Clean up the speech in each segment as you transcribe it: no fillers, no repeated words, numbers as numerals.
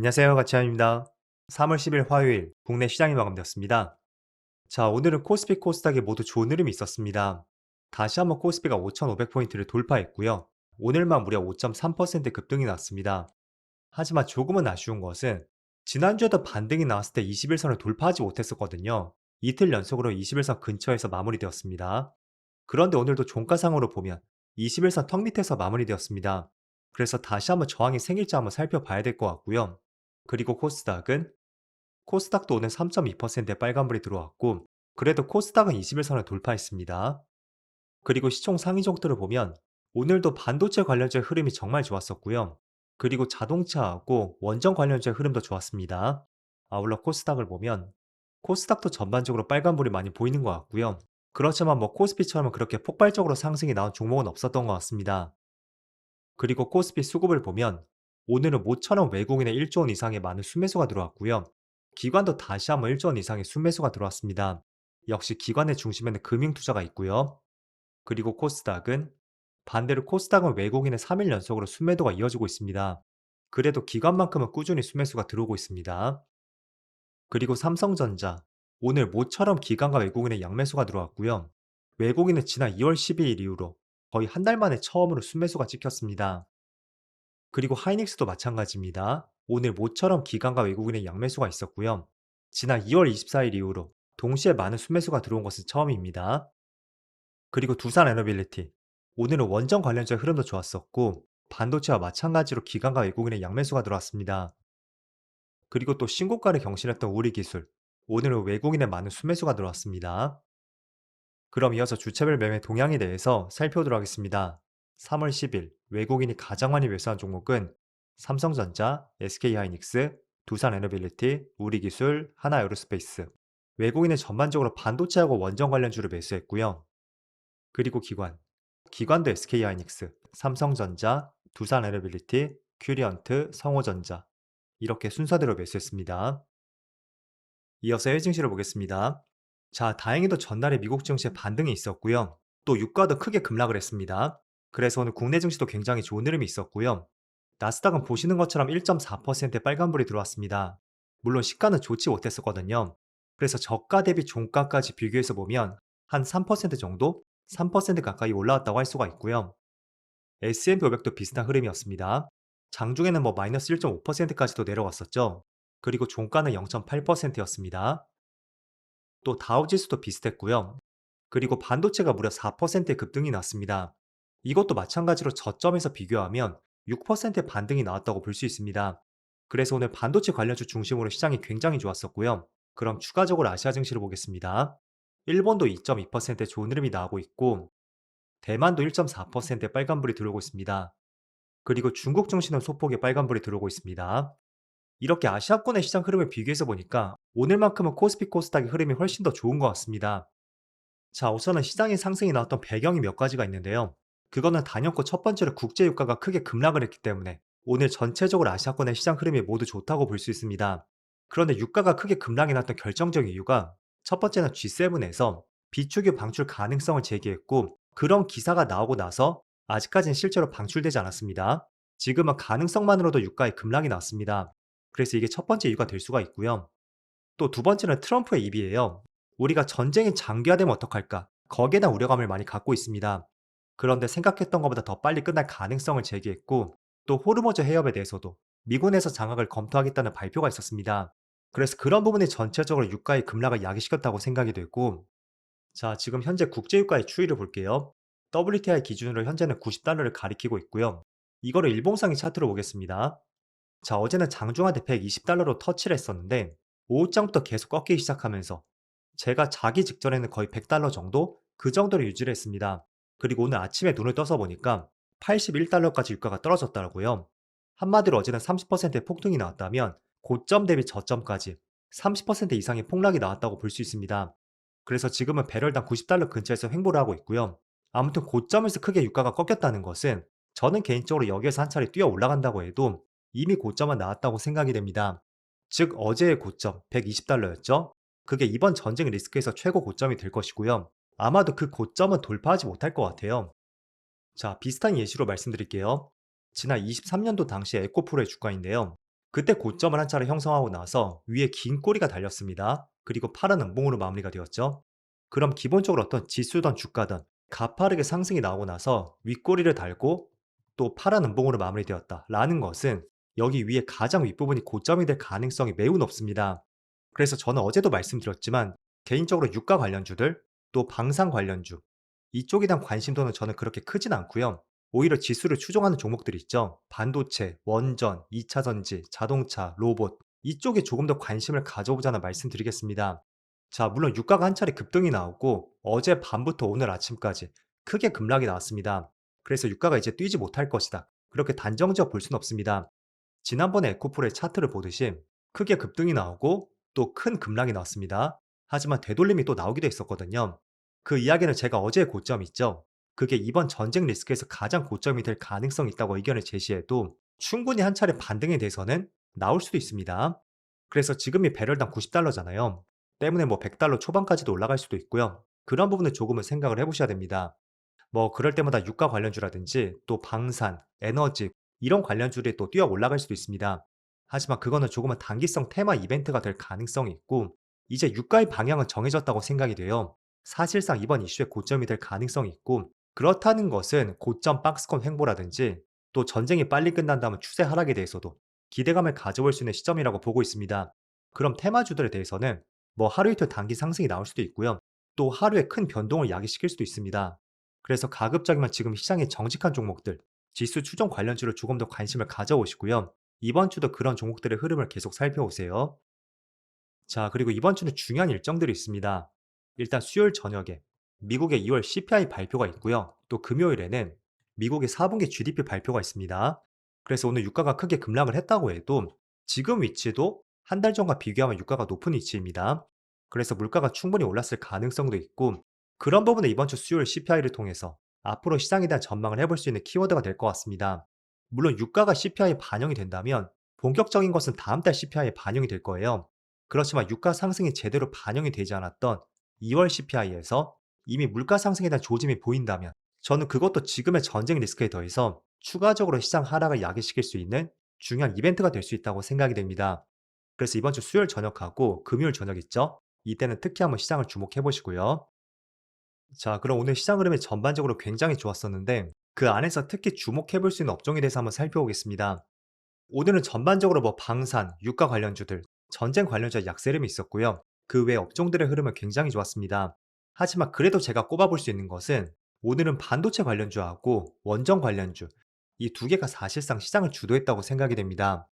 안녕하세요. 가치환입니다. 3월 10일 화요일 국내 시장이 마감되었습니다. 자, 오늘은 코스피 코스닥에 모두 좋은 흐름이 있었습니다. 다시 한번 코스피가 5,500포인트를 돌파했고요. 오늘만 무려 5.3% 급등이 났습니다. 하지만 조금은 아쉬운 것은 지난주에도 반등이 나왔을 때 21선을 돌파하지 못했었거든요. 이틀 연속으로 21선 근처에서 마무리되었습니다. 그런데 오늘도 종가상으로 보면 21선 턱 밑에서 마무리되었습니다. 그래서 다시 한번 저항이 생길지 한번 살펴봐야 될 것 같고요. 그리고 코스닥도 오늘 3.2%의 빨간불이 들어왔고, 그래도 코스닥은 21선을 돌파했습니다. 그리고 시총 상위 종들을 보면 오늘도 반도체 관련주의 흐름이 정말 좋았었고요. 그리고 자동차하고 원전 관련주의 흐름도 좋았습니다. 아울러 코스닥을 보면 코스닥도 전반적으로 빨간불이 많이 보이는 것 같고요. 그렇지만 뭐 코스피처럼 그렇게 폭발적으로 상승이 나온 종목은 없었던 것 같습니다. 그리고 코스피 수급을 보면 오늘은 모처럼 외국인의 1조 원 이상의 많은 순매수가 들어왔고요. 기관도 다시 한번 1조 원 이상의 순매수가 들어왔습니다. 역시 기관의 중심에는 금융 투자가 있고요. 그리고 반대로 코스닥은 외국인의 3일 연속으로 순매도가 이어지고 있습니다. 그래도 기관만큼은 꾸준히 순매수가 들어오고 있습니다. 그리고 삼성전자, 오늘 모처럼 기관과 외국인의 양매수가 들어왔고요. 외국인은 지난 2월 12일 이후로 거의 한 달 만에 처음으로 순매수가 찍혔습니다. 그리고 하이닉스도 마찬가지입니다. 오늘 모처럼 기관과 외국인의 양매수가 있었고요. 지난 2월 24일 이후로 동시에 많은 순매수가 들어온 것은 처음입니다. 그리고 두산에너빌리티, 오늘은 원전 관련주의 흐름도 좋았었고 반도체와 마찬가지로 기관과 외국인의 양매수가 들어왔습니다. 그리고 또 신고가를 경신했던 우리기술, 오늘은 외국인의 많은 순매수가 들어왔습니다. 그럼 이어서 주체별 매매 동향에 대해서 살펴보도록 하겠습니다. 3월 10일 외국인이 가장 많이 매수한 종목은 삼성전자, SK하이닉스, 두산에너빌리티, 우리기술, 하나에어로스페이스. 외국인은 전반적으로 반도체하고 원전 관련주를 매수했고요. 그리고 기관도 SK하이닉스, 삼성전자, 두산에너빌리티, 큐리언트, 성호전자 이렇게 순서대로 매수했습니다. 이어서 해외 증시를 보겠습니다. 자, 다행히도 전날에 미국 증시에 반등이 있었고요. 또 유가도 크게 급락을 했습니다. 그래서 오늘 국내 증시도 굉장히 좋은 흐름이 있었고요. 나스닥은 보시는 것처럼 1.4%의 빨간불이 들어왔습니다. 물론 시가는 좋지 못했었거든요. 그래서 저가 대비 종가까지 비교해서 보면 한 3% 정도? 3% 가까이 올라왔다고 할 수가 있고요. S&P 500도 비슷한 흐름이었습니다. 장중에는 뭐 마이너스 1.5%까지도 내려왔었죠. 그리고 종가는 0.8%였습니다. 또 다우지수도 비슷했고요. 그리고 반도체가 무려 4%의 급등이 났습니다. 이것도 마찬가지로 저점에서 비교하면 6%의 반등이 나왔다고 볼 수 있습니다. 그래서 오늘 반도체 관련주 중심으로 시장이 굉장히 좋았었고요. 그럼 추가적으로 아시아 증시를 보겠습니다. 일본도 2.2%의 좋은 흐름이 나오고 있고 대만도 1.4%의 빨간불이 들어오고 있습니다. 그리고 중국 증시는 소폭의 빨간불이 들어오고 있습니다. 이렇게 아시아권의 시장 흐름을 비교해서 보니까 오늘만큼은 코스피 코스닥의 흐름이 훨씬 더 좋은 것 같습니다. 자, 우선은 시장의 상승이 나왔던 배경이 몇 가지가 있는데요. 그거는 단연코 첫 번째로 국제 유가가 크게 급락을 했기 때문에 오늘 전체적으로 아시아권의 시장 흐름이 모두 좋다고 볼 수 있습니다. 그런데 유가가 크게 급락이 났던 결정적인 이유가 첫 번째는 G7에서 비축유 방출 가능성을 제기했고 그런 기사가 나오고 나서 아직까지는 실제로 방출되지 않았습니다. 지금은 가능성만으로도 유가에 급락이 났습니다. 그래서 이게 첫 번째 이유가 될 수가 있고요. 또 두 번째는 트럼프의 입이에요. 우리가 전쟁이 장기화되면 어떡할까? 거기에 대한 우려감을 많이 갖고 있습니다. 그런데 생각했던 것보다 더 빨리 끝날 가능성을 제기했고 또 호르무즈 해협에 대해서도 미군에서 장악을 검토하겠다는 발표가 있었습니다. 그래서 그런 부분이 전체적으로 유가의 급락을 야기시켰다고 생각이 되고 자, 지금 현재 국제유가의 추이를 볼게요. WTI 기준으로 현재는 90달러를 가리키고 있고요. 이거를 일봉상의 차트로 보겠습니다. 자, 어제는 장중한테 120달러로 터치를 했었는데 오후장부터 계속 꺾이기 시작하면서 제가 자기 직전에는 거의 100달러 정도? 그 정도를 유지를 했습니다. 그리고 오늘 아침에 눈을 떠서 보니까 81달러까지 유가가 떨어졌더라고요. 한마디로 어제는 30%의 폭등이 나왔다면 고점 대비 저점까지 30% 이상의 폭락이 나왔다고 볼 수 있습니다. 그래서 지금은 배럴당 90달러 근처에서 횡보를 하고 있고요. 아무튼 고점에서 크게 유가가 꺾였다는 것은 저는 개인적으로 여기에서 한 차례 뛰어 올라간다고 해도 이미 고점은 나왔다고 생각이 됩니다. 즉 어제의 고점 120달러였죠. 그게 이번 전쟁 리스크에서 최고 고점이 될 것이고요. 아마도 그 고점은 돌파하지 못할 것 같아요. 자, 비슷한 예시로 말씀드릴게요. 지난 23년도 당시 에코프로의 주가인데요. 그때 고점을 한 차례 형성하고 나서 위에 긴 꼬리가 달렸습니다. 그리고 파란 음봉으로 마무리가 되었죠. 그럼 기본적으로 어떤 지수든 주가든 가파르게 상승이 나오고 나서 윗꼬리를 달고 또 파란 음봉으로 마무리되었다라는 것은 여기 위에 가장 윗부분이 고점이 될 가능성이 매우 높습니다. 그래서 저는 어제도 말씀드렸지만 개인적으로 유가 관련주들 또 방산 관련주 이쪽에 대한 관심도는 저는 그렇게 크진 않고요. 오히려 지수를 추종하는 종목들이 있죠. 반도체, 원전, 2차 전지, 자동차, 로봇 이쪽에 조금 더 관심을 가져보자는 말씀드리겠습니다. 자, 물론 유가가 한 차례 급등이 나오고 어제 밤부터 오늘 아침까지 크게 급락이 나왔습니다. 그래서 유가가 이제 뛰지 못할 것이다. 그렇게 단정지어 볼 수는 없습니다. 지난번에 에코프로의 차트를 보듯이 크게 급등이 나오고 또 큰 급락이 나왔습니다. 하지만 되돌림이 또 나오기도 했었거든요. 그 이야기는 제가 어제의 고점 있죠. 그게 이번 전쟁 리스크에서 가장 고점이 될 가능성이 있다고 의견을 제시해도 충분히 한 차례 반등에 대해서는 나올 수도 있습니다. 그래서 지금이 배럴당 $90잖아요. 때문에 뭐 $100 초반까지도 올라갈 수도 있고요. 그런 부분을 조금은 생각을 해보셔야 됩니다. 뭐 그럴 때마다 유가 관련주라든지 또 방산, 에너지 이런 관련주들이 또 뛰어 올라갈 수도 있습니다. 하지만 그거는 조금은 단기성 테마 이벤트가 될 가능성이 있고 이제 유가의 방향은 정해졌다고 생각이 돼요. 사실상 이번 이슈의 고점이 될 가능성이 있고 그렇다는 것은 고점 박스권 횡보라든지 또 전쟁이 빨리 끝난다면 추세 하락에 대해서도 기대감을 가져볼 수 있는 시점이라고 보고 있습니다. 그럼 테마주들에 대해서는 뭐 하루 이틀 단기 상승이 나올 수도 있고요. 또 하루에 큰 변동을 야기시킬 수도 있습니다. 그래서 가급적이면 지금 시장에 정직한 종목들, 지수 추종 관련주를 조금 더 관심을 가져오시고요. 이번 주도 그런 종목들의 흐름을 계속 살펴보세요. 자, 그리고 이번 주는 중요한 일정들이 있습니다. 일단 수요일 저녁에 미국의 2월 CPI 발표가 있고요. 또 금요일에는 미국의 4분기 GDP 발표가 있습니다. 그래서 오늘 유가가 크게 급락을 했다고 해도 지금 위치도 한 달 전과 비교하면 유가가 높은 위치입니다. 그래서 물가가 충분히 올랐을 가능성도 있고 그런 부분에 이번 주 수요일 CPI를 통해서 앞으로 시장에 대한 전망을 해볼 수 있는 키워드가 될 것 같습니다. 물론 유가가 CPI에 반영이 된다면 본격적인 것은 다음 달 CPI에 반영이 될 거예요. 그렇지만 유가 상승이 제대로 반영이 되지 않았던 2월 CPI에서 이미 물가 상승에 대한 조짐이 보인다면 저는 그것도 지금의 전쟁 리스크에 더해서 추가적으로 시장 하락을 야기시킬 수 있는 중요한 이벤트가 될 수 있다고 생각이 됩니다. 그래서 이번 주 수요일 저녁하고 금요일 저녁 있죠? 이때는 특히 한번 시장을 주목해 보시고요. 자, 그럼 오늘 시장 흐름이 전반적으로 굉장히 좋았었는데 그 안에서 특히 주목해 볼 수 있는 업종에 대해서 한번 살펴보겠습니다. 오늘은 전반적으로 뭐 방산, 유가 관련주들, 전쟁 관련주의 약세름이 있었고요. 그 외 업종들의 흐름은 굉장히 좋았습니다. 하지만 그래도 제가 꼽아볼 수 있는 것은 오늘은 반도체 관련주하고 원전 관련주, 이 두 개가 사실상 시장을 주도했다고 생각이 됩니다.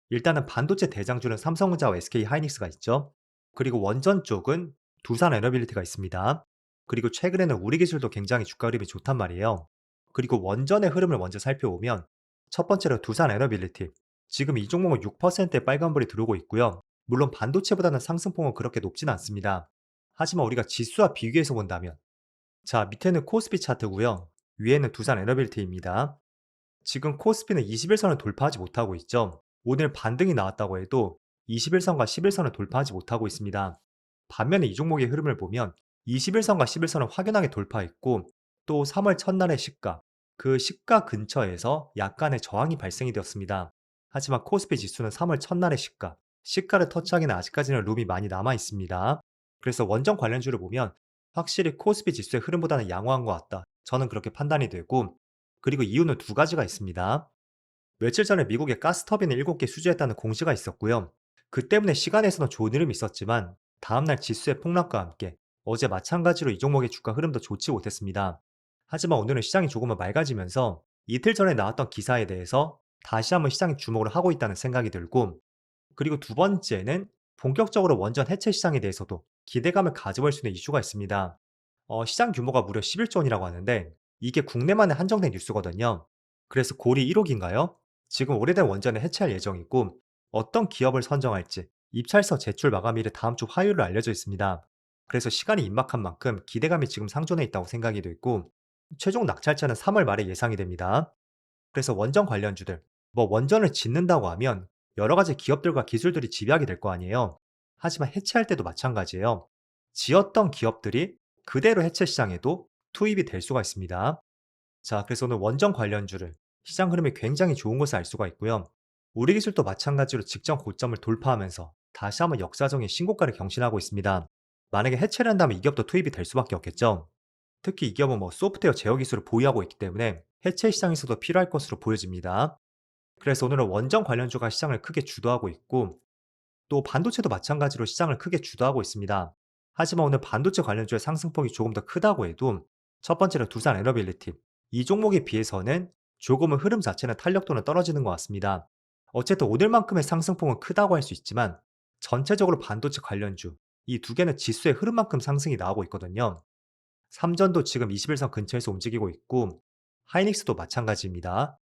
일단은 반도체 대장주는 삼성전자와 SK 하이닉스가 있죠. 그리고 원전 쪽은 두산 에너빌리티가 있습니다. 그리고 최근에는 우리 기술도 굉장히 주가 흐름이 좋단 말이에요. 그리고 원전의 흐름을 먼저 살펴보면 첫 번째로 두산 에너빌리티. 지금 이 종목은 6%의 빨간불이 들어오고 있고요. 물론 반도체보다는 상승폭은 그렇게 높진 않습니다. 하지만 우리가 지수와 비교해서 본다면 자, 밑에는 코스피 차트고요. 위에는 두산 에너빌리티입니다. 지금 코스피는 21선을 돌파하지 못하고 있죠. 오늘 반등이 나왔다고 해도 21선과 11선을 돌파하지 못하고 있습니다. 반면에 이 종목의 흐름을 보면 21선과 11선을 확연하게 돌파했고 또 3월 첫날의 시가, 그 시가 근처에서 약간의 저항이 발생이 되었습니다. 하지만 코스피 지수는 3월 첫날의 시가를 터치하기는 아직까지는 룸이 많이 남아 있습니다. 그래서 원전 관련주를 보면 확실히 코스피 지수의 흐름보다는 양호한 것 같다. 저는 그렇게 판단이 되고 그리고 이유는 두 가지가 있습니다. 며칠 전에 미국의 가스터빈을 7개 수주했다는 공시가 있었고요. 그 때문에 시간에서는 좋은 흐름이 있었지만 다음날 지수의 폭락과 함께 어제 마찬가지로 이 종목의 주가 흐름도 좋지 못했습니다. 하지만 오늘은 시장이 조금은 맑아지면서 이틀 전에 나왔던 기사에 대해서 다시 한번 시장이 주목을 하고 있다는 생각이 들고 그리고 두 번째는 본격적으로 원전 해체 시장에 대해서도 기대감을 가져볼 수 있는 이슈가 있습니다. 시장 규모가 무려 11조 원이라고 하는데 이게 국내만에 한정된 뉴스거든요. 그래서 고리 1호기인가요? 지금 오래된 원전을 해체할 예정이고 어떤 기업을 선정할지 입찰서 제출 마감일이 다음 주 화요일로 알려져 있습니다. 그래서 시간이 임박한 만큼 기대감이 지금 상존해 있다고 생각이 되고 최종 낙찰자는 3월 말에 예상이 됩니다. 그래서 원전 관련주들, 뭐 원전을 짓는다고 하면 여러 가지 기업들과 기술들이 집약이 될 거 아니에요. 하지만 해체할 때도 마찬가지예요. 지었던 기업들이 그대로 해체 시장에도 투입이 될 수가 있습니다. 자, 그래서 오늘 원전 관련주를 시장 흐름이 굉장히 좋은 것을 알 수가 있고요. 우리 기술도 마찬가지로 직전 고점을 돌파하면서 다시 한번 역사적인 신고가를 경신하고 있습니다. 만약에 해체를 한다면 이 기업도 투입이 될 수밖에 없겠죠. 특히 이 기업은 소프트웨어 제어 기술을 보유하고 있기 때문에 해체 시장에서도 필요할 것으로 보여집니다. 그래서 오늘은 원전 관련주가 시장을 크게 주도하고 있고, 또 반도체도 마찬가지로 시장을 크게 주도하고 있습니다. 하지만 오늘 반도체 관련주의 상승폭이 조금 더 크다고 해도 첫 번째로 두산 에너빌리티, 이 종목에 비해서는 조금은 흐름 자체는 탄력도는 떨어지는 것 같습니다. 어쨌든 오늘만큼의 상승폭은 크다고 할 수 있지만 전체적으로 반도체 관련주 이 두 개는 지수의 흐름만큼 상승이 나오고 있거든요. 삼전도 지금 21선 근처에서 움직이고 있고 하이닉스도 마찬가지입니다.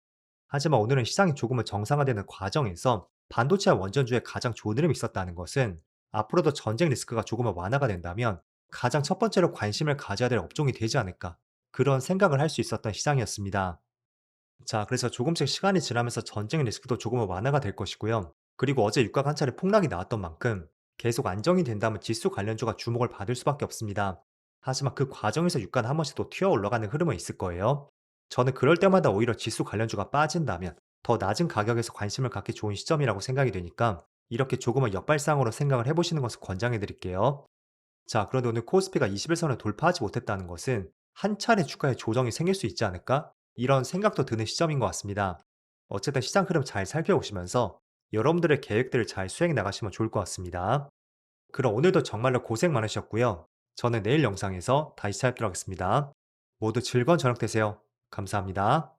하지만 오늘은 시장이 조금은 정상화되는 과정에서 반도체와 원전주에 가장 좋은 흐름이 있었다는 것은 앞으로도 전쟁 리스크가 조금은 완화가 된다면 가장 첫 번째로 관심을 가져야 될 업종이 되지 않을까, 그런 생각을 할 수 있었던 시장이었습니다. 자, 그래서 조금씩 시간이 지나면서 전쟁 리스크도 조금은 완화가 될 것이고요. 그리고 어제 유가가 한 차례 폭락이 나왔던 만큼 계속 안정이 된다면 지수 관련주가 주목을 받을 수밖에 없습니다. 하지만 그 과정에서 유가는 한 번씩 또 튀어 올라가는 흐름은 있을 거예요. 저는 그럴 때마다 오히려 지수 관련주가 빠진다면 더 낮은 가격에서 관심을 갖기 좋은 시점이라고 생각이 되니까 이렇게 조금은 역발상으로 생각을 해보시는 것을 권장해 드릴게요. 자, 그런데 오늘 코스피가 21선을 돌파하지 못했다는 것은 한 차례 주가에 조정이 생길 수 있지 않을까? 이런 생각도 드는 시점인 것 같습니다. 어쨌든 시장 흐름 잘 살펴보시면서 여러분들의 계획들을 잘 수행해 나가시면 좋을 것 같습니다. 그럼 오늘도 정말로 고생 많으셨고요. 저는 내일 영상에서 다시 찾아뵙도록 하겠습니다. 모두 즐거운 저녁 되세요. 감사합니다.